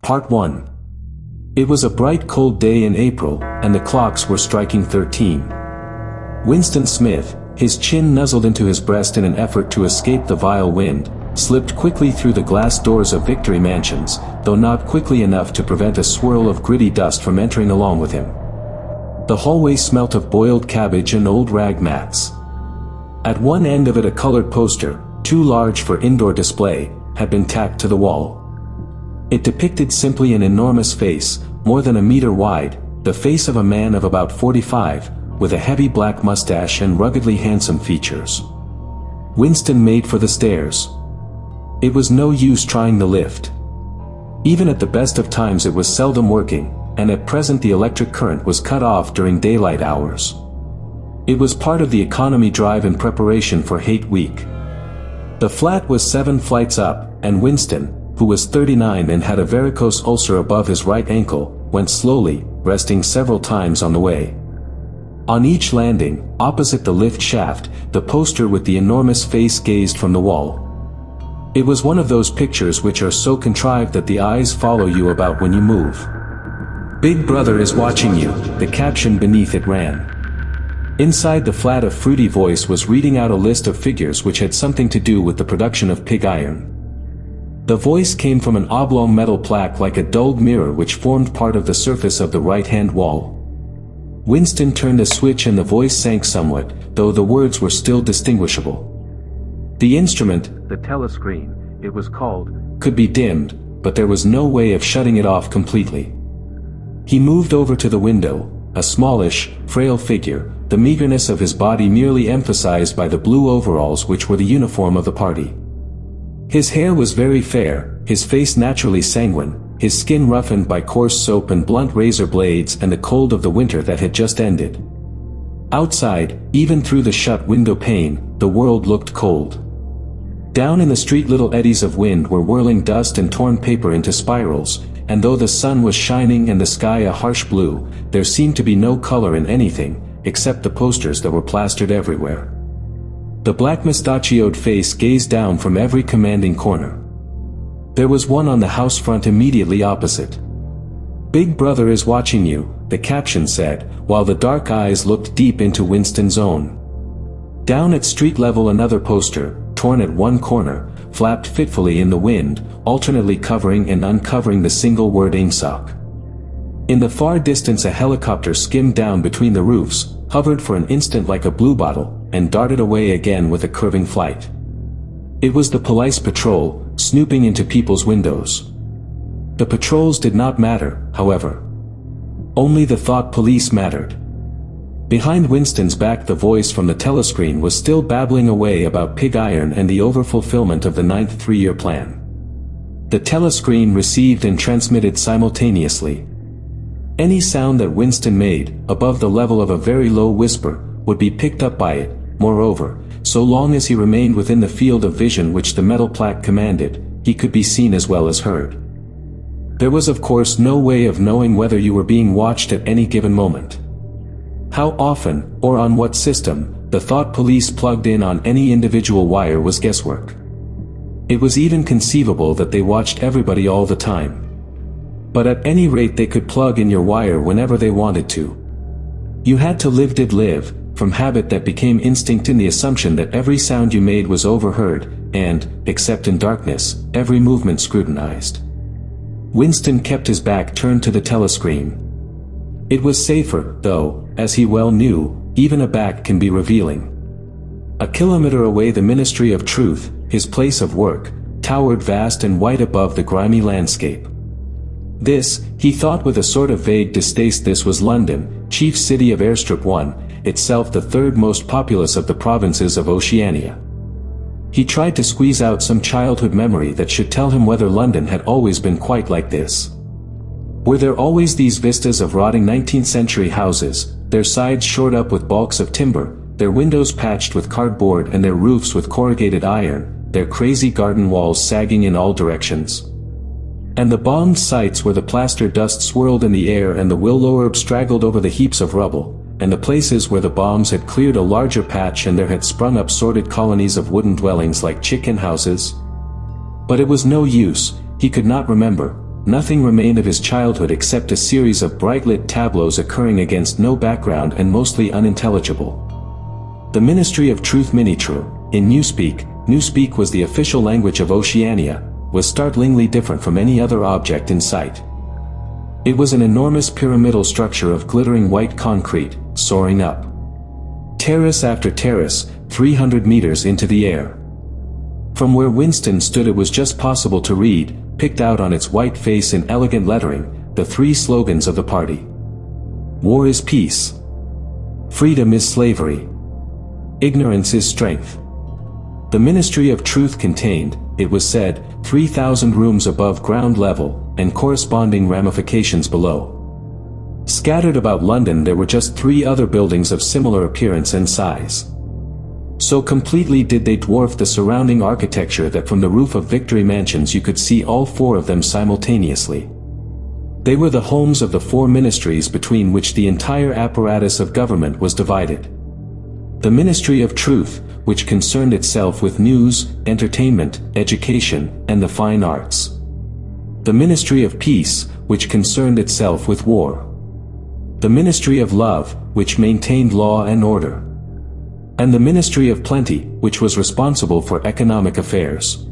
Part 1. It was a bright cold day in April, and the clocks were striking 13. Winston Smith, his chin nuzzled into his breast in an effort to escape the vile wind, slipped quickly through the glass doors of Victory Mansions, though not quickly enough to prevent a swirl of gritty dust from entering along with him. The hallway smelt of boiled cabbage and old rag mats. At one end of it a colored poster, too large for indoor display, had been tacked to the wall. It depicted simply an enormous face, more than a meter wide, the face of a man of about 45, with a heavy black mustache and ruggedly handsome features. Winston made for the stairs. It was no use trying the lift. Even at the best of times it was seldom working, and at present the electric current was cut off during daylight hours. It was part of the economy drive in preparation for Hate Week. The flat was 7 flights up, and Winston, who was 39 and had a varicose ulcer above his right ankle, went slowly, resting several times on the way. On each landing, opposite the lift shaft, the poster with the enormous face gazed from the wall. It was one of those pictures which are so contrived that the eyes follow you about when you move. "Big Brother is watching you," the caption beneath it ran. Inside the flat a fruity voice was reading out a list of figures which had something to do with the production of pig iron. The voice came from an oblong metal plaque like a dulled mirror which formed part of the surface of the right-hand wall. Winston turned a switch and the voice sank somewhat, though the words were still distinguishable. The instrument, the telescreen, it was called, could be dimmed, but there was no way of shutting it off completely. He moved over to the window, a smallish, frail figure, the meagerness of his body merely emphasized by the blue overalls which were the uniform of the party. His hair was very fair, his face naturally sanguine, his skin roughened by coarse soap and blunt razor blades and the cold of the winter that had just ended. Outside, even through the shut window pane, the world looked cold. Down in the street little eddies of wind were whirling dust and torn paper into spirals, and though the sun was shining and the sky a harsh blue, there seemed to be no color in anything, except the posters that were plastered everywhere. The black mustachioed face gazed down from every commanding corner. There was one on the house front immediately opposite. "Big Brother is watching you," the caption said, while the dark eyes looked deep into Winston's own. Down at street level another poster, torn at one corner, flapped fitfully in the wind, alternately covering and uncovering the single word "Ingsoc." In the far distance a helicopter skimmed down between the roofs, hovered for an instant like a bluebottle, and darted away again with a curving flight. It was the police patrol, snooping into people's windows. The patrols did not matter, however. Only the thought police mattered. Behind Winston's back the voice from the telescreen was still babbling away about pig iron and the overfulfillment of the 9th three-year plan. The telescreen received and transmitted simultaneously. Any sound that Winston made, above the level of a very low whisper, would be picked up by it. Moreover, so long as he remained within the field of vision which the metal plaque commanded, he could be seen as well as heard. There was of course no way of knowing whether you were being watched at any given moment. How often, or on what system, the thought police plugged in on any individual wire was guesswork. It was even conceivable that they watched everybody all the time. But at any rate they could plug in your wire whenever they wanted to. You had to live, from habit that became instinct in the assumption that every sound you made was overheard, and, except in darkness, every movement scrutinized. Winston kept his back turned to the telescreen. It was safer, though, as he well knew, even a back can be revealing. A kilometer away the Ministry of Truth, his place of work, towered vast and white above the grimy landscape. This, he thought with a sort of vague distaste, this was London, chief city of Airstrip 1, itself the third most populous of the provinces of Oceania. He tried to squeeze out some childhood memory that should tell him whether London had always been quite like this. Were there always these vistas of rotting 19th century houses, their sides shored up with balks of timber, their windows patched with cardboard and their roofs with corrugated iron, their crazy garden walls sagging in all directions? And the bombed sites where the plaster dust swirled in the air and the willow herb straggled over the heaps of rubble, and the places where the bombs had cleared a larger patch and there had sprung up sordid colonies of wooden dwellings like chicken houses? But it was no use, he could not remember, nothing remained of his childhood except a series of bright-lit tableaus occurring against no background and mostly unintelligible. The Ministry of Truth Minitrue, in Newspeak was the official language of Oceania, was startlingly different from any other object in sight. It was an enormous pyramidal structure of glittering white concrete, soaring up. Terrace after terrace, 300 meters into the air. From where Winston stood it was just possible to read, picked out on its white face in elegant lettering, the three slogans of the party. War is peace. Freedom is slavery. Ignorance is strength. The Ministry of Truth contained, it was said, 3,000 rooms above ground level, and corresponding ramifications below. Scattered about London there were just 3 other buildings of similar appearance and size. So completely did they dwarf the surrounding architecture that from the roof of Victory Mansions you could see all 4 of them simultaneously. They were the homes of the 4 ministries between which the entire apparatus of government was divided. The Ministry of Truth, which concerned itself with news, entertainment, education, and the fine arts. The Ministry of Peace, which concerned itself with war. The Ministry of Love, which maintained law and order. And the Ministry of Plenty, which was responsible for economic affairs.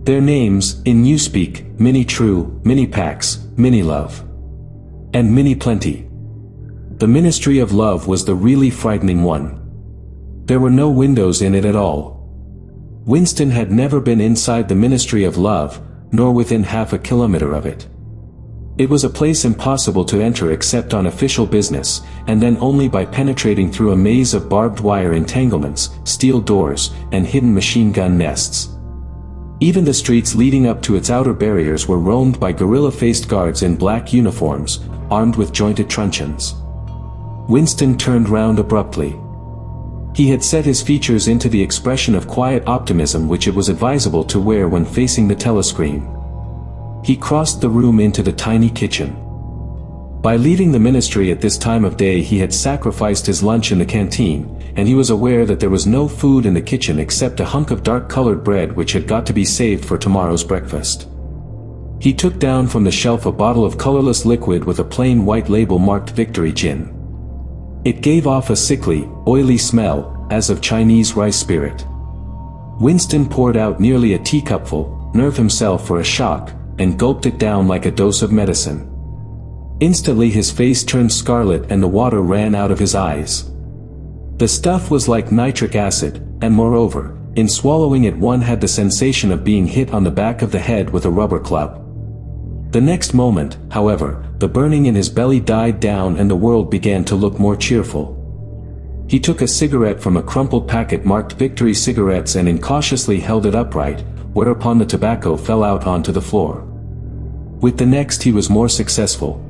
Their names, in Newspeak, Mini-True, Mini-Pax, Mini-Love. And Mini-Plenty. The Ministry of Love was the really frightening one. There were no windows in it at all. Winston had never been inside the Ministry of Love, nor within half a kilometer of it. It was a place impossible to enter except on official business, and then only by penetrating through a maze of barbed wire entanglements, steel doors, and hidden machine gun nests. Even the streets leading up to its outer barriers were roamed by gorilla-faced guards in black uniforms, armed with jointed truncheons. Winston turned round abruptly. He had set his features into the expression of quiet optimism which it was advisable to wear when facing the telescreen. He crossed the room into the tiny kitchen. By leaving the ministry at this time of day he had sacrificed his lunch in the canteen, and he was aware that there was no food in the kitchen except a hunk of dark-colored bread which had got to be saved for tomorrow's breakfast. He took down from the shelf a bottle of colorless liquid with a plain white label marked Victory Gin. It gave off a sickly, oily smell, as of Chinese rice spirit. Winston poured out nearly a teacupful, nerved himself for a shock, and gulped it down like a dose of medicine. Instantly his face turned scarlet and the water ran out of his eyes. The stuff was like nitric acid, and moreover, in swallowing it one had the sensation of being hit on the back of the head with a rubber club. The next moment, however, the burning in his belly died down and the world began to look more cheerful. He took a cigarette from a crumpled packet marked Victory Cigarettes and incautiously held it upright, whereupon the tobacco fell out onto the floor. With the next he was more successful.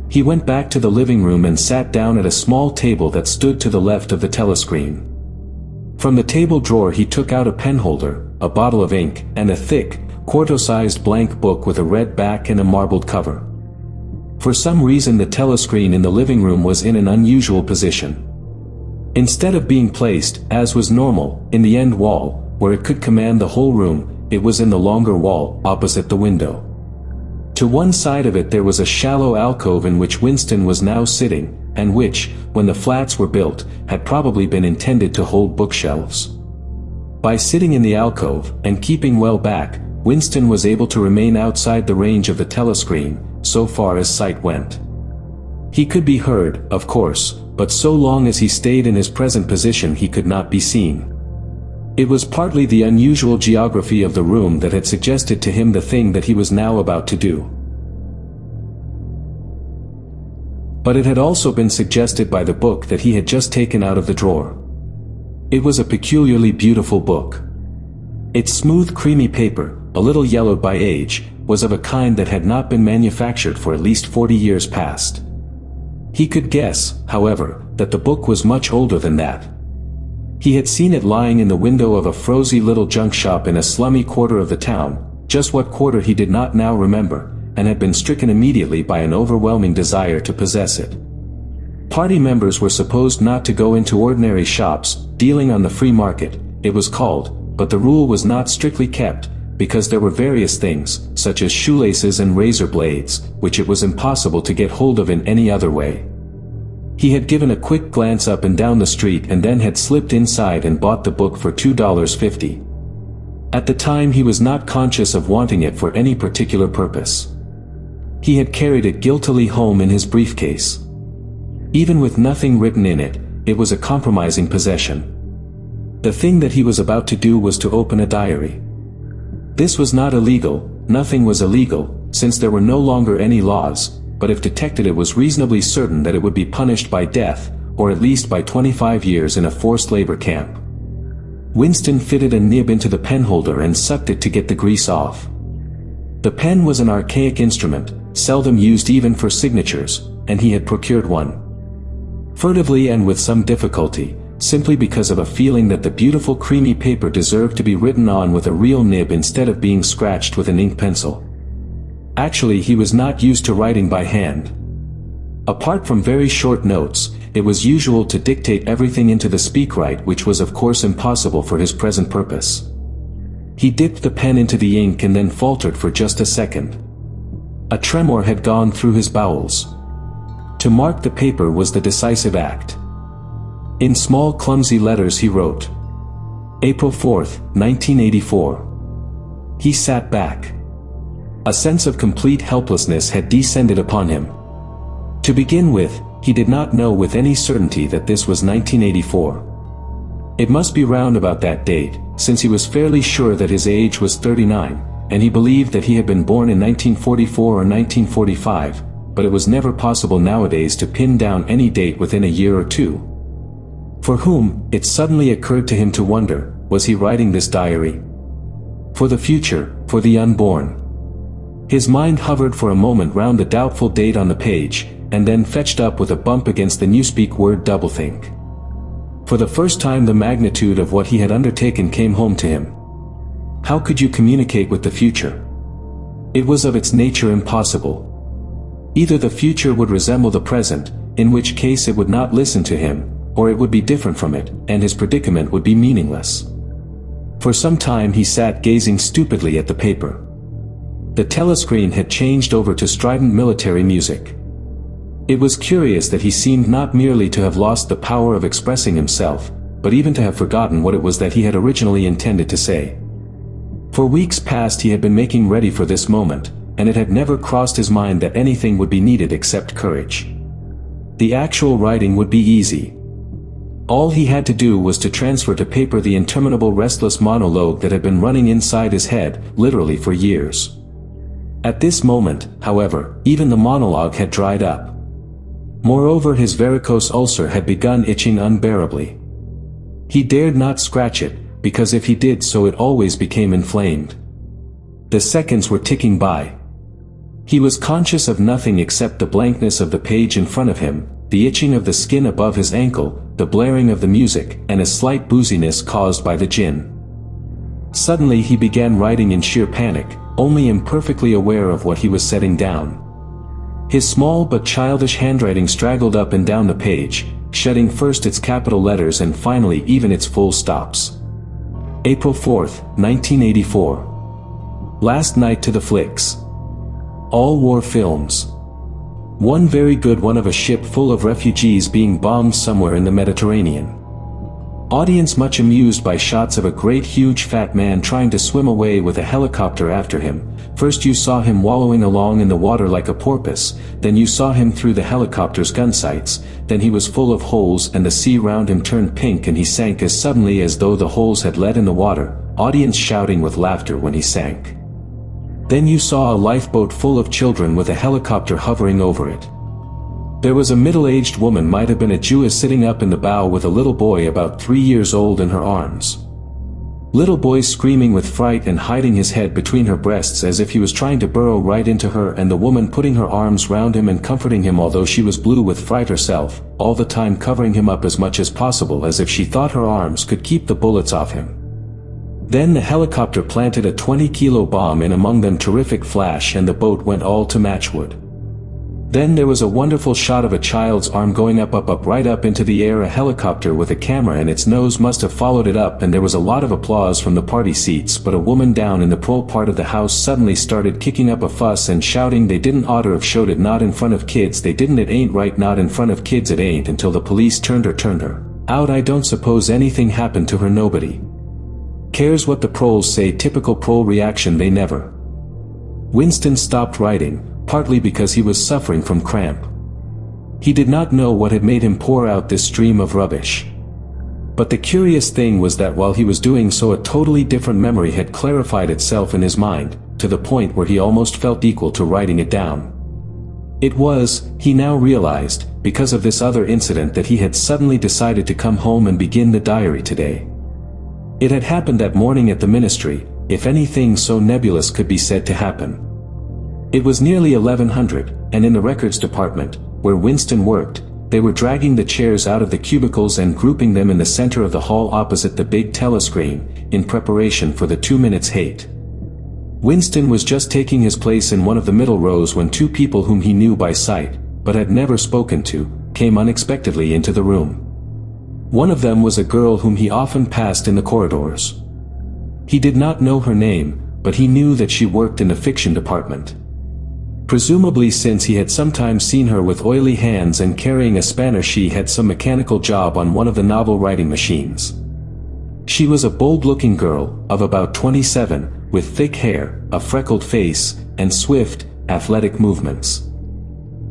He went back to the living room and sat down at a small table that stood to the left of the telescreen. From the table drawer he took out a penholder, a bottle of ink, and a thick, quarto-sized blank book with a red back and a marbled cover. For some reason the telescreen in the living room was in an unusual position. Instead of being placed, as was normal, in the end wall, where it could command the whole room, it was in the longer wall, opposite the window. To one side of it there was a shallow alcove in which Winston was now sitting, and which, when the flats were built, had probably been intended to hold bookshelves. By sitting in the alcove, and keeping well back, Winston was able to remain outside the range of the telescreen, so far as sight went. He could be heard, of course, but so long as he stayed in his present position he could not be seen. It was partly the unusual geography of the room that had suggested to him the thing that he was now about to do. But it had also been suggested by the book that he had just taken out of the drawer. It was a peculiarly beautiful book. Its smooth creamy paper, a little yellowed by age, was of a kind that had not been manufactured for at least 40 years past. He could guess, however, that the book was much older than that. He had seen it lying in the window of a frowsy little junk shop in a slummy quarter of the town, just what quarter he did not now remember, and had been stricken immediately by an overwhelming desire to possess it. Party members were supposed not to go into ordinary shops, dealing on the free market, it was called, but the rule was not strictly kept, because there were various things, such as shoelaces and razor blades, which it was impossible to get hold of in any other way. He had given a quick glance up and down the street and then had slipped inside and bought the book for $2.50. At the time he was not conscious of wanting it for any particular purpose. He had carried it guiltily home in his briefcase. Even with nothing written in it, it was a compromising possession. The thing that he was about to do was to open a diary. This was not illegal, nothing was illegal, since there were no longer any laws, but if detected it was reasonably certain that it would be punished by death, or at least by 25 years in a forced labor camp. Winston fitted a nib into the penholder and sucked it to get the grease off. The pen was an archaic instrument, seldom used even for signatures, and he had procured one. Furtively and with some difficulty, simply because of a feeling that the beautiful creamy paper deserved to be written on with a real nib instead of being scratched with an ink pencil. Actually, he was not used to writing by hand. Apart from very short notes, it was usual to dictate everything into the speakwrite, which was of course impossible for his present purpose. He dipped the pen into the ink and then faltered for just a second. A tremor had gone through his bowels. To mark the paper was the decisive act. In small clumsy letters he wrote, April 4th, 1984. He sat back. A sense of complete helplessness had descended upon him. To begin with, he did not know with any certainty that this was 1984. It must be round about that date, since he was fairly sure that his age was 39, and he believed that he had been born in 1944 or 1945, but it was never possible nowadays to pin down any date within a year or two. For whom, it suddenly occurred to him to wonder, was he writing this diary? For the future, for the unborn. His mind hovered for a moment round the doubtful date on the page, and then fetched up with a bump against the newspeak word doublethink. For the first time the magnitude of what he had undertaken came home to him. How could you communicate with the future? It was of its nature impossible. Either the future would resemble the present, in which case it would not listen to him, or it would be different from it, and his predicament would be meaningless. For some time he sat gazing stupidly at the paper. The telescreen had changed over to strident military music. It was curious that he seemed not merely to have lost the power of expressing himself, but even to have forgotten what it was that he had originally intended to say. For weeks past he had been making ready for this moment, and it had never crossed his mind that anything would be needed except courage. The actual writing would be easy. All he had to do was to transfer to paper the interminable restless monologue that had been running inside his head, literally for years. At this moment, however, even the monologue had dried up. Moreover, his varicose ulcer had begun itching unbearably. He dared not scratch it, because if he did so it always became inflamed. The seconds were ticking by. He was conscious of nothing except the blankness of the page in front of him, the itching of the skin above his ankle, the blaring of the music, and a slight booziness caused by the gin. Suddenly he began writing in sheer panic, only imperfectly aware of what he was setting down. His small but childish handwriting straggled up and down the page, shedding first its capital letters and finally even its full stops. April 4th, 1984. Last night to the flicks. All war films. One very good one of a ship full of refugees being bombed somewhere in the Mediterranean. Audience much amused by shots of a great huge fat man trying to swim away with a helicopter after him. First you saw him wallowing along in the water like a porpoise, then you saw him through the helicopter's gun sights, then he was full of holes and the sea round him turned pink and he sank as suddenly as though the holes had lead in the water, audience shouting with laughter when he sank. Then you saw a lifeboat full of children with a helicopter hovering over it. There was a middle-aged woman, might have been a Jewess, sitting up in the bow with a little boy about 3 years old in her arms. Little boy screaming with fright and hiding his head between her breasts as if he was trying to burrow right into her, and the woman putting her arms round him and comforting him although she was blue with fright herself, all the time covering him up as much as possible as if she thought her arms could keep the bullets off him. Then the helicopter planted a 20-kilo bomb in among them, terrific flash, and the boat went all to matchwood. Then there was a wonderful shot of a child's arm going up right up into the air, a helicopter with a camera in its nose must have followed it up, and there was a lot of applause from the party seats, but a woman down in the pro part of the house suddenly started kicking up a fuss and shouting they didn't oughter have showed it, not in front of kids, they didn't, it ain't right, not in front of kids, it ain't, until the police turned her out. I don't suppose anything happened to her, nobody cares what the proles say, typical prole reaction, they never. Winston stopped writing, partly because he was suffering from cramp. He did not know what had made him pour out this stream of rubbish. But the curious thing was that while he was doing so, a totally different memory had clarified itself in his mind, to the point where he almost felt equal to writing it down. It was, he now realized, because of this other incident that he had suddenly decided to come home and begin the diary today. It had happened that morning at the ministry, if anything so nebulous could be said to happen. It was nearly 1100, and in the records department, where Winston worked, they were dragging the chairs out of the cubicles and grouping them in the center of the hall opposite the big telescreen, in preparation for the 2 minutes hate. Winston was just taking his place in one of the middle rows when two people whom he knew by sight, but had never spoken to, came unexpectedly into the room. One of them was a girl whom he often passed in the corridors. He did not know her name, but he knew that she worked in the fiction department. Presumably, since he had sometimes seen her with oily hands and carrying a spanner, she had some mechanical job on one of the novel writing machines. She was a bold-looking girl, of about 27, with thick hair, a freckled face, and swift, athletic movements.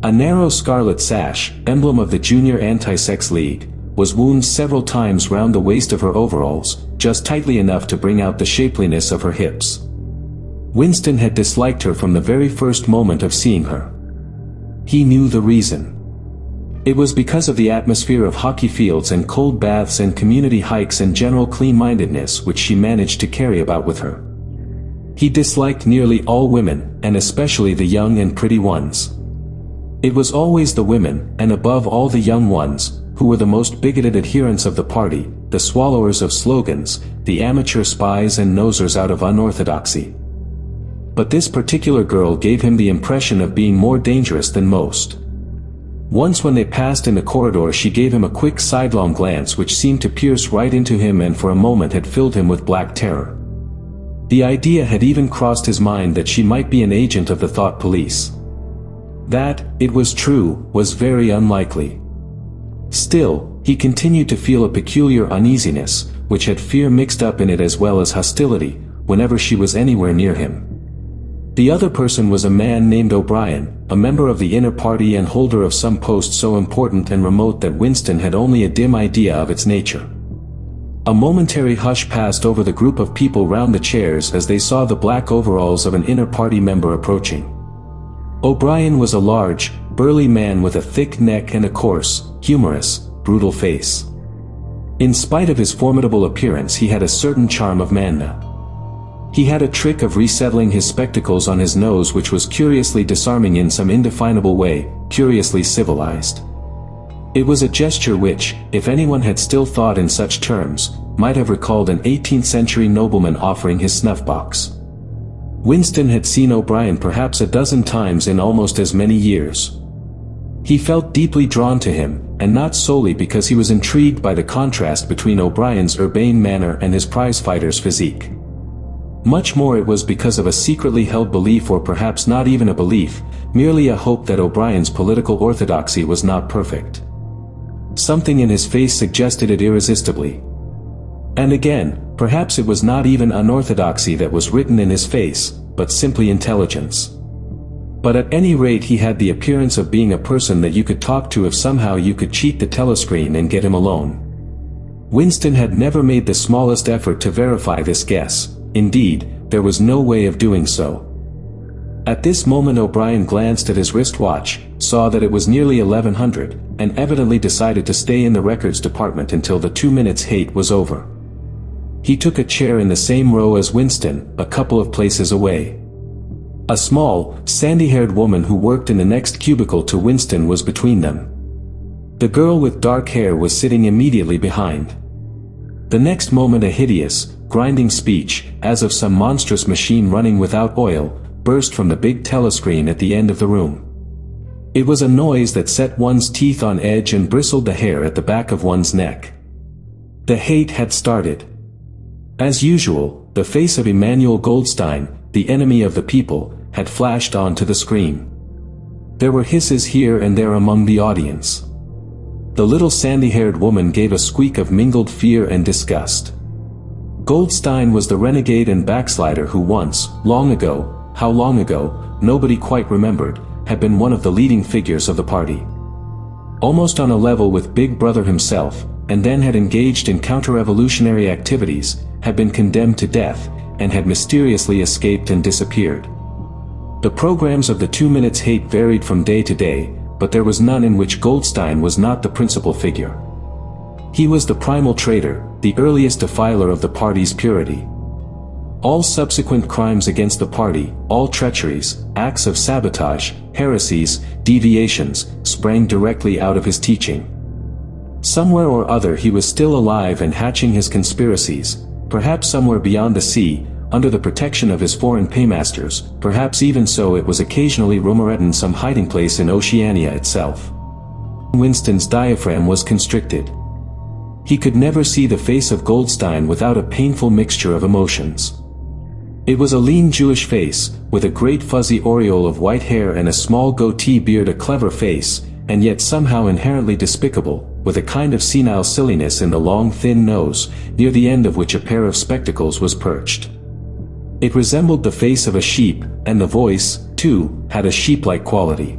A narrow scarlet sash, emblem of the Junior Anti-Sex League, was wound several times round the waist of her overalls, just tightly enough to bring out the shapeliness of her hips. Winston had disliked her from the very first moment of seeing her. He knew the reason. It was because of the atmosphere of hockey fields and cold baths and community hikes and general clean-mindedness which she managed to carry about with her. He disliked nearly all women, and especially the young and pretty ones. It was always the women, and above all the young ones, who were the most bigoted adherents of the party, the swallowers of slogans, the amateur spies and nosers out of unorthodoxy. But this particular girl gave him the impression of being more dangerous than most. Once when they passed in the corridor, she gave him a quick sidelong glance which seemed to pierce right into him and for a moment had filled him with black terror. The idea had even crossed his mind that she might be an agent of the thought police. That, it was true, was very unlikely. Still, he continued to feel a peculiar uneasiness, which had fear mixed up in it as well as hostility, whenever she was anywhere near him. The other person was a man named O'Brien, a member of the inner party and holder of some post so important and remote that Winston had only a dim idea of its nature. A momentary hush passed over the group of people round the chairs as they saw the black overalls of an inner party member approaching. O'Brien was a large, burly man with a thick neck and a coarse, humorous, brutal face. In spite of his formidable appearance, he had a certain charm of manna. He had a trick of resettling his spectacles on his nose which was curiously disarming in some indefinable way, curiously civilized. It was a gesture which, if anyone had still thought in such terms, might have recalled an 18th-century nobleman offering his snuff-box. Winston had seen O'Brien perhaps a dozen times in almost as many years. He felt deeply drawn to him, and not solely because he was intrigued by the contrast between O'Brien's urbane manner and his prizefighter's physique. Much more it was because of a secretly held belief, or perhaps not even a belief, merely a hope that O'Brien's political orthodoxy was not perfect. Something in his face suggested it irresistibly. And again, perhaps it was not even unorthodoxy that was written in his face, but simply intelligence. But at any rate he had the appearance of being a person that you could talk to if somehow you could cheat the telescreen and get him alone. Winston had never made the smallest effort to verify this guess. Indeed, there was no way of doing so. At this moment O'Brien glanced at his wristwatch, saw that it was nearly 1100, and evidently decided to stay in the records department until the 2 minutes hate was over. He took a chair in the same row as Winston, a couple of places away. A small, sandy-haired woman who worked in the next cubicle to Winston was between them. The girl with dark hair was sitting immediately behind. The next moment a hideous, grinding speech, as of some monstrous machine running without oil, burst from the big telescreen at the end of the room. It was a noise that set one's teeth on edge and bristled the hair at the back of one's neck. The hate had started. As usual, the face of Emmanuel Goldstein, the enemy of the people, had flashed onto the screen. There were hisses here and there among the audience. The little sandy-haired woman gave a squeak of mingled fear and disgust. Goldstein was the renegade and backslider who once, long ago, how long ago, nobody quite remembered, had been one of the leading figures of the party. Almost on a level with Big Brother himself, and then had engaged in counter-revolutionary activities, had been condemned to death, and had mysteriously escaped and disappeared. The programs of the 2 Minutes Hate varied from day to day, but there was none in which Goldstein was not the principal figure. He was the primal traitor, the earliest defiler of the party's purity. All subsequent crimes against the party, all treacheries, acts of sabotage, heresies, deviations, sprang directly out of his teaching. Somewhere or other he was still alive and hatching his conspiracies, perhaps somewhere beyond the sea, under the protection of his foreign paymasters, perhaps even so it was occasionally rumored in some hiding place in Oceania itself. Winston's diaphragm was constricted. He could never see the face of Goldstein without a painful mixture of emotions. It was a lean Jewish face, with a great fuzzy aureole of white hair and a small goatee beard, a clever face, and yet somehow inherently despicable, with a kind of senile silliness in the long thin nose, near the end of which a pair of spectacles was perched. It resembled the face of a sheep, and the voice, too, had a sheep-like quality.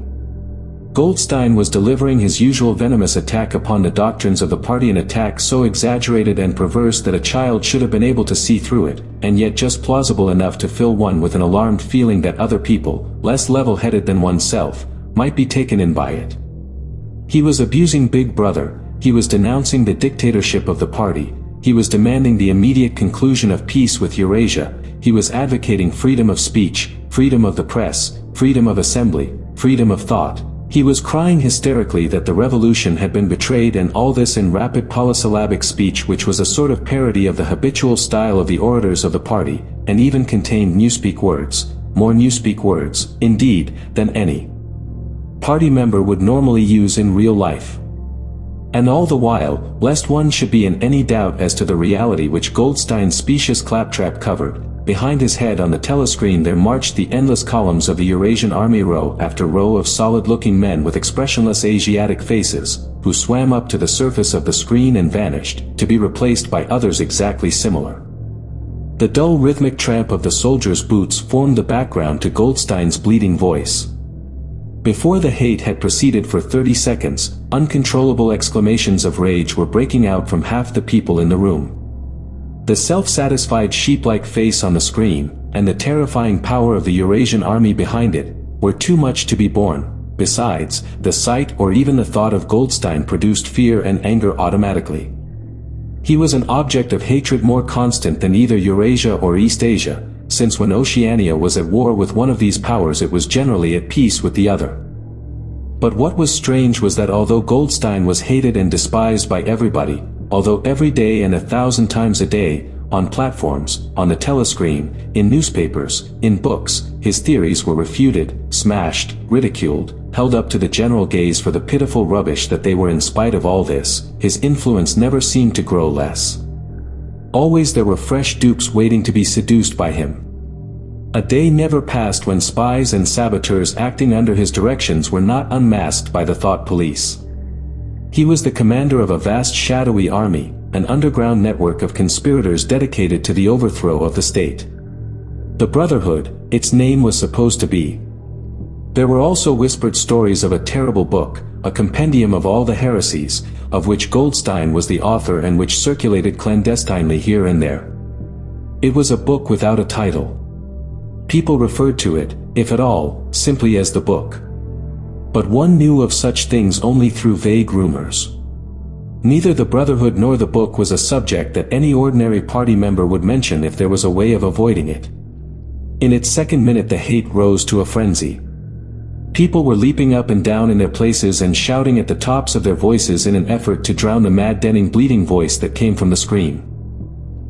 Goldstein was delivering his usual venomous attack upon the doctrines of the party, an attack so exaggerated and perverse that a child should have been able to see through it, and yet just plausible enough to fill one with an alarmed feeling that other people, less level-headed than oneself, might be taken in by it. He was abusing Big Brother, he was denouncing the dictatorship of the party, he was demanding the immediate conclusion of peace with Eurasia, he was advocating freedom of speech, freedom of the press, freedom of assembly, freedom of thought. He was crying hysterically that the revolution had been betrayed, and all this in rapid polysyllabic speech which was a sort of parody of the habitual style of the orators of the party, and even contained newspeak words, more newspeak words, indeed, than any party member would normally use in real life. And all the while, lest one should be in any doubt as to the reality which Goldstein's specious claptrap covered, behind his head on the telescreen there marched the endless columns of the Eurasian army, row after row of solid-looking men with expressionless Asiatic faces, who swam up to the surface of the screen and vanished, to be replaced by others exactly similar. The dull rhythmic tramp of the soldiers' boots formed the background to Goldstein's bleeding voice. Before the hate had proceeded for 30 seconds, uncontrollable exclamations of rage were breaking out from half the people in the room. The self-satisfied sheep-like face on the screen, and the terrifying power of the Eurasian army behind it, were too much to be borne. Besides, the sight or even the thought of Goldstein produced fear and anger automatically. He was an object of hatred more constant than either Eurasia or East Asia, since when Oceania was at war with one of these powers it was generally at peace with the other. But what was strange was that although Goldstein was hated and despised by everybody, although every day and 1,000 times a day, on platforms, on the telescreen, in newspapers, in books, his theories were refuted, smashed, ridiculed, held up to the general gaze for the pitiful rubbish that they were, in spite of all this, his influence never seemed to grow less. Always there were fresh dupes waiting to be seduced by him. A day never passed when spies and saboteurs acting under his directions were not unmasked by the thought police. He was the commander of a vast shadowy army, an underground network of conspirators dedicated to the overthrow of the state. The Brotherhood, its name was supposed to be. There were also whispered stories of a terrible book, a compendium of all the heresies, of which Goldstein was the author and which circulated clandestinely here and there. It was a book without a title. People referred to it, if at all, simply as the book. But one knew of such things only through vague rumors. Neither the Brotherhood nor the book was a subject that any ordinary party member would mention if there was a way of avoiding it. In its second minute the hate rose to a frenzy. People were leaping up and down in their places and shouting at the tops of their voices in an effort to drown the mad-deadening bleating voice that came from the screen.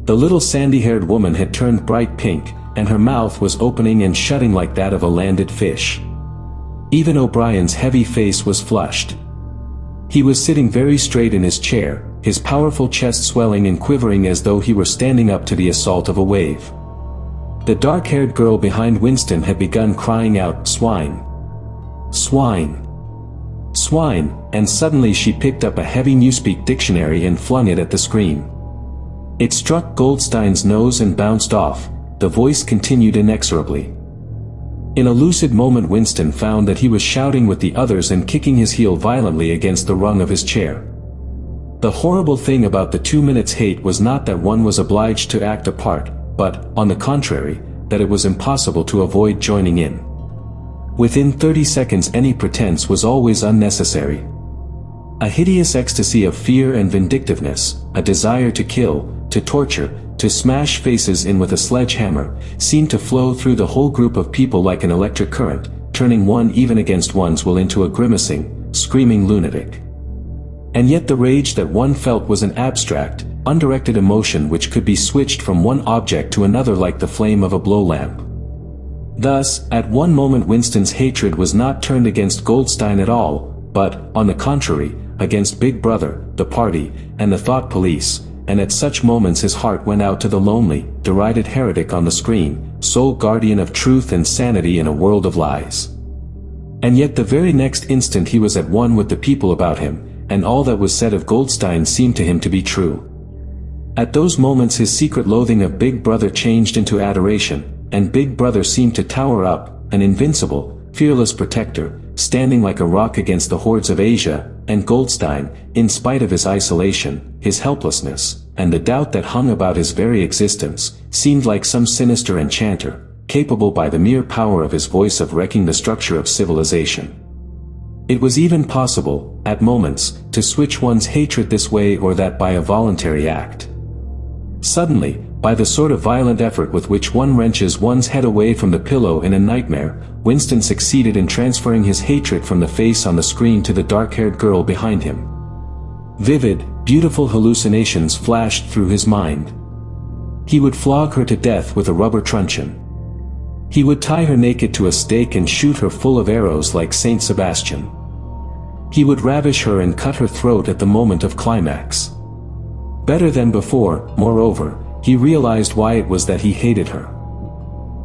The little sandy-haired woman had turned bright pink, and her mouth was opening and shutting like that of a landed fish. Even O'Brien's heavy face was flushed. He was sitting very straight in his chair, his powerful chest swelling and quivering as though he were standing up to the assault of a wave. The dark-haired girl behind Winston had begun crying out, "Swine! Swine! Swine!" and suddenly she picked up a heavy Newspeak dictionary and flung it at the screen. It struck Goldstein's nose and bounced off. The voice continued inexorably. In a lucid moment Winston found that he was shouting with the others and kicking his heel violently against the rung of his chair. The horrible thing about the 2 minutes hate was not that one was obliged to act a part, but, on the contrary, that it was impossible to avoid joining in. Within 30 seconds any pretense was always unnecessary. A hideous ecstasy of fear and vindictiveness, a desire to kill, to torture, to smash faces in with a sledgehammer, seemed to flow through the whole group of people like an electric current, turning one even against one's will into a grimacing, screaming lunatic. And yet the rage that one felt was an abstract, undirected emotion which could be switched from one object to another like the flame of a blow lamp. Thus, at one moment Winston's hatred was not turned against Goldstein at all, but, on the contrary, against Big Brother, the party, and the thought police, and at such moments his heart went out to the lonely, derided heretic on the screen, sole guardian of truth and sanity in a world of lies. And yet the very next instant he was at one with the people about him, and all that was said of Goldstein seemed to him to be true. At those moments his secret loathing of Big Brother changed into adoration, and Big Brother seemed to tower up, an invincible, fearless protector, standing like a rock against the hordes of Asia, and Goldstein, in spite of his isolation, his helplessness, and the doubt that hung about his very existence, seemed like some sinister enchanter, capable by the mere power of his voice of wrecking the structure of civilization. It was even possible, at moments, to switch one's hatred this way or that by a voluntary act. Suddenly, by the sort of violent effort with which one wrenches one's head away from the pillow in a nightmare, Winston succeeded in transferring his hatred from the face on the screen to the dark-haired girl behind him. Vivid, beautiful hallucinations flashed through his mind. He would flog her to death with a rubber truncheon. He would tie her naked to a stake and shoot her full of arrows like Saint Sebastian. He would ravish her and cut her throat at the moment of climax. Better than before, moreover, he realized why it was that he hated her.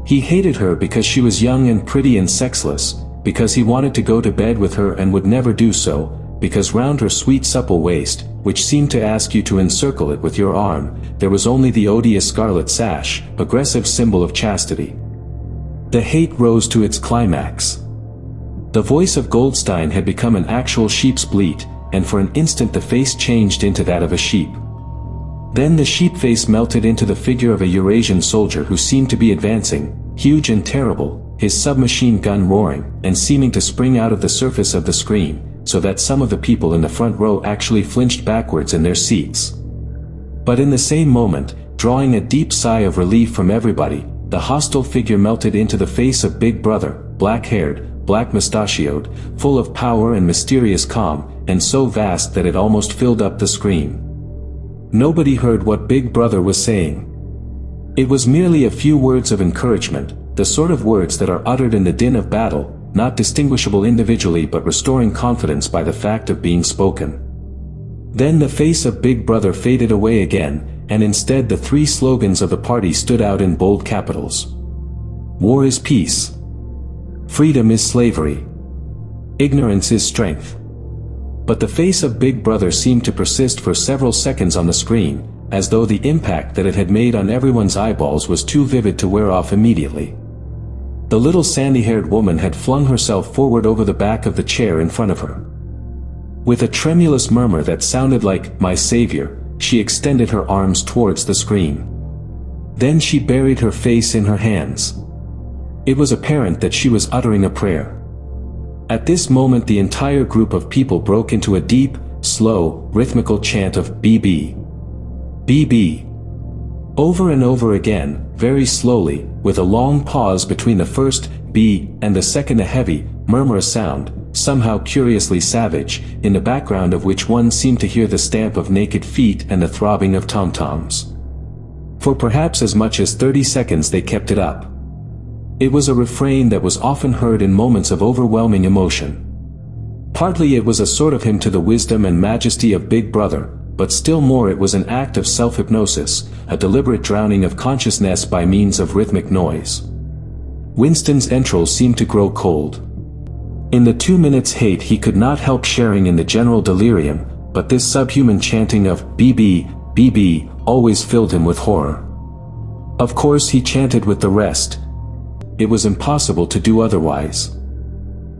He hated her because she was young and pretty and sexless, because he wanted to go to bed with her and would never do so, because round her sweet supple waist, which seemed to ask you to encircle it with your arm, there was only the odious scarlet sash, aggressive symbol of chastity. The hate rose to its climax. The voice of Goldstein had become an actual sheep's bleat, and for an instant the face changed into that of a sheep. Then the sheep face melted into the figure of a Eurasian soldier who seemed to be advancing, huge and terrible, his submachine gun roaring, and seeming to spring out of the surface of the screen, so that some of the people in the front row actually flinched backwards in their seats. But in the same moment, drawing a deep sigh of relief from everybody, the hostile figure melted into the face of Big Brother, black-haired, black-mustachioed, full of power and mysterious calm, and so vast that it almost filled up the screen. Nobody heard what Big Brother was saying. It was merely a few words of encouragement, the sort of words that are uttered in the din of battle, not distinguishable individually but restoring confidence by the fact of being spoken. Then the face of Big Brother faded away again, and instead the three slogans of the party stood out in bold capitals. War is peace. Freedom is slavery. Ignorance is strength. But the face of Big Brother seemed to persist for several seconds on the screen, as though the impact that it had made on everyone's eyeballs was too vivid to wear off immediately. The little sandy-haired woman had flung herself forward over the back of the chair in front of her. With a tremulous murmur that sounded like, "My Savior," she extended her arms towards the screen. Then she buried her face in her hands. It was apparent that she was uttering a prayer. At this moment the entire group of people broke into a deep, slow, rhythmical chant of "BB. BB." Over and over again, very slowly, with a long pause between the first "B" and the second, a heavy, murmurous sound, somehow curiously savage, in the background of which one seemed to hear the stamp of naked feet and the throbbing of tom-toms. For perhaps as much as 30 seconds they kept it up. It was a refrain that was often heard in moments of overwhelming emotion. Partly it was a sort of hymn to the wisdom and majesty of Big Brother, but still more it was an act of self-hypnosis, a deliberate drowning of consciousness by means of rhythmic noise. Winston's entrails seemed to grow cold. In the 2 minutes' hate he could not help sharing in the general delirium, but this subhuman chanting of "BB, BB" always filled him with horror. Of course he chanted with the rest. It was impossible to do otherwise.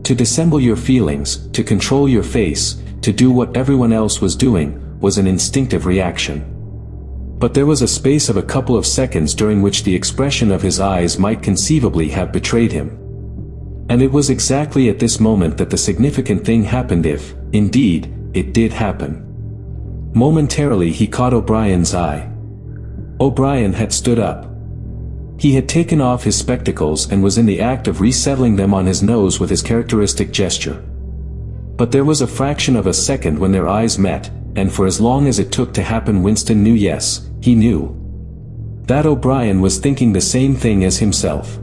To dissemble your feelings, to control your face, to do what everyone else was doing, was an instinctive reaction. But there was a space of a couple of seconds during which the expression of his eyes might conceivably have betrayed him. And it was exactly at this moment that the significant thing happened, if, indeed, it did happen. Momentarily he caught O'Brien's eye. O'Brien had stood up. He had taken off his spectacles and was in the act of resettling them on his nose with his characteristic gesture. But there was a fraction of a second when their eyes met, and for as long as it took to happen Winston knew, yes, he knew, that O'Brien was thinking the same thing as himself.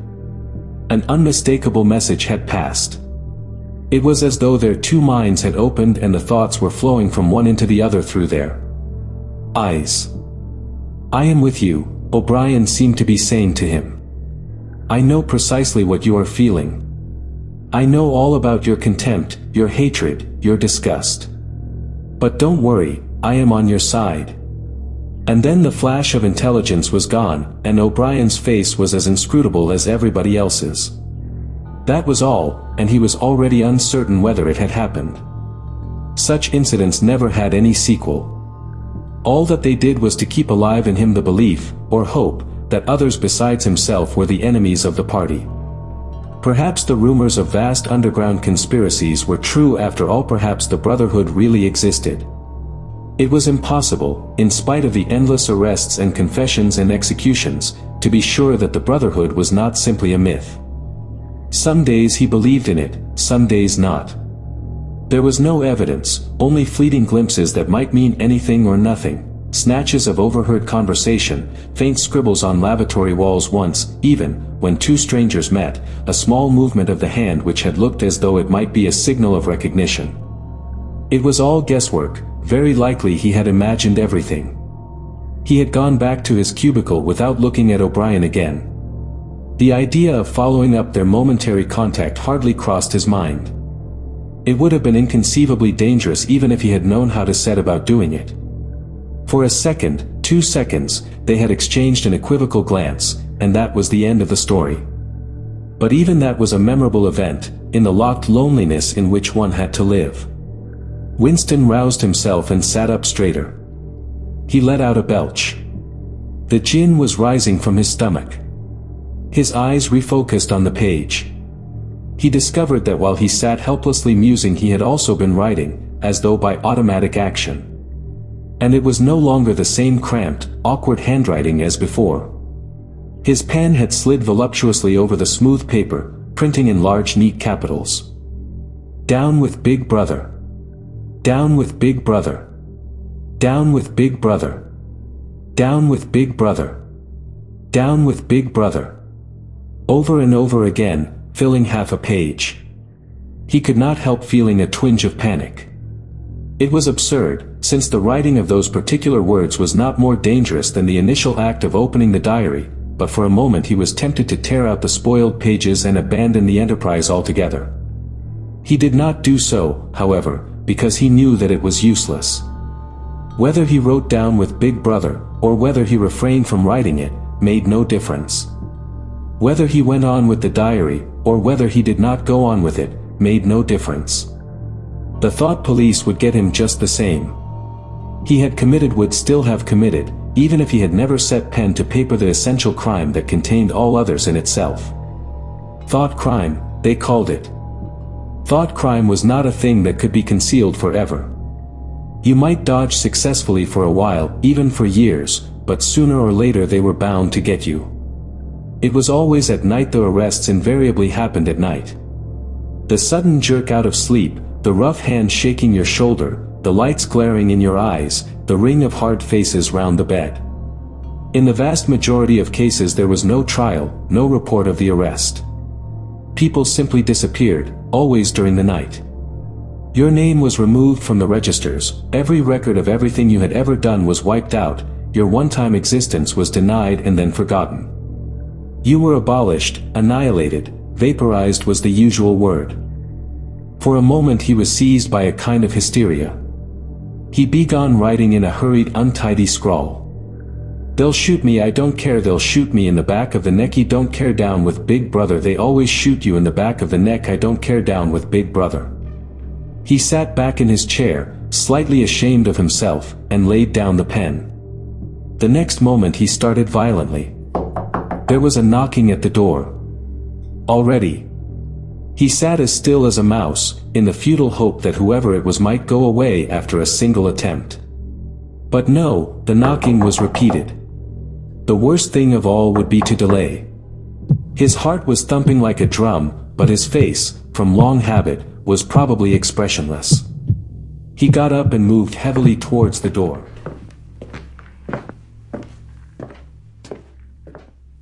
An unmistakable message had passed. It was as though their two minds had opened and the thoughts were flowing from one into the other through their eyes. "I am with you," O'Brien seemed to be saying to him. "I know precisely what you are feeling. I know all about your contempt, your hatred, your disgust. But don't worry, I am on your side." And then the flash of intelligence was gone, and O'Brien's face was as inscrutable as everybody else's. That was all, and he was already uncertain whether it had happened. Such incidents never had any sequel. All that they did was to keep alive in him the belief, or hope, that others besides himself were the enemies of the party. Perhaps the rumors of vast underground conspiracies were true after all. Perhaps the Brotherhood really existed. It was impossible, in spite of the endless arrests and confessions and executions, to be sure that the Brotherhood was not simply a myth. Some days he believed in it, some days not. There was no evidence, only fleeting glimpses that might mean anything or nothing, snatches of overheard conversation, faint scribbles on lavatory walls once, even, when two strangers met, a small movement of the hand which had looked as though it might be a signal of recognition. It was all guesswork. Very likely he had imagined everything. He had gone back to his cubicle without looking at O'Brien again. The idea of following up their momentary contact hardly crossed his mind. It would have been inconceivably dangerous even if he had known how to set about doing it. For a second, 2 seconds, they had exchanged an equivocal glance, and that was the end of the story. But even that was a memorable event, in the locked loneliness in which one had to live. Winston roused himself and sat up straighter. He let out a belch. The gin was rising from his stomach. His eyes refocused on the page. He discovered that while he sat helplessly musing he had also been writing, as though by automatic action. And it was no longer the same cramped, awkward handwriting as before. His pen had slid voluptuously over the smooth paper, printing in large neat capitals. "Down with Big Brother. Down with Big Brother. Down with Big Brother. Down with Big Brother. Down with Big Brother." Over and over again, filling half a page. He could not help feeling a twinge of panic. It was absurd, since the writing of those particular words was not more dangerous than the initial act of opening the diary, but for a moment he was tempted to tear out the spoiled pages and abandon the enterprise altogether. He did not do so, however, because he knew that it was useless. Whether he wrote "Down with Big Brother," or whether he refrained from writing it, made no difference. Whether he went on with the diary, or whether he did not go on with it, made no difference. The thought police would get him just the same. He had committed, would still have committed, even if he had never set pen to paper, the essential crime that contained all others in itself. Thought crime, they called it. Thought crime was not a thing that could be concealed forever. You might dodge successfully for a while, even for years, but sooner or later they were bound to get you. It was always at night. The arrests invariably happened at night. The sudden jerk out of sleep, the rough hand shaking your shoulder, the lights glaring in your eyes, the ring of hard faces round the bed. In the vast majority of cases there was no trial, no report of the arrest. People simply disappeared, always during the night. Your name was removed from the registers, every record of everything you had ever done was wiped out, your one-time existence was denied and then forgotten. You were abolished, annihilated, vaporized was the usual word. For a moment he was seized by a kind of hysteria. He began writing in a hurried, untidy scrawl. They'll shoot me, I don't care, they'll shoot me in the back of the neck, you don't care, down with Big Brother, they always shoot you in the back of the neck, I don't care, down with Big Brother. He sat back in his chair, slightly ashamed of himself, and laid down the pen. The next moment he started violently. There was a knocking at the door. Already. He sat as still as a mouse, in the futile hope that whoever it was might go away after a single attempt. But no, the knocking was repeated. The worst thing of all would be to delay. His heart was thumping like a drum, but his face, from long habit, was probably expressionless. He got up and moved heavily towards the door.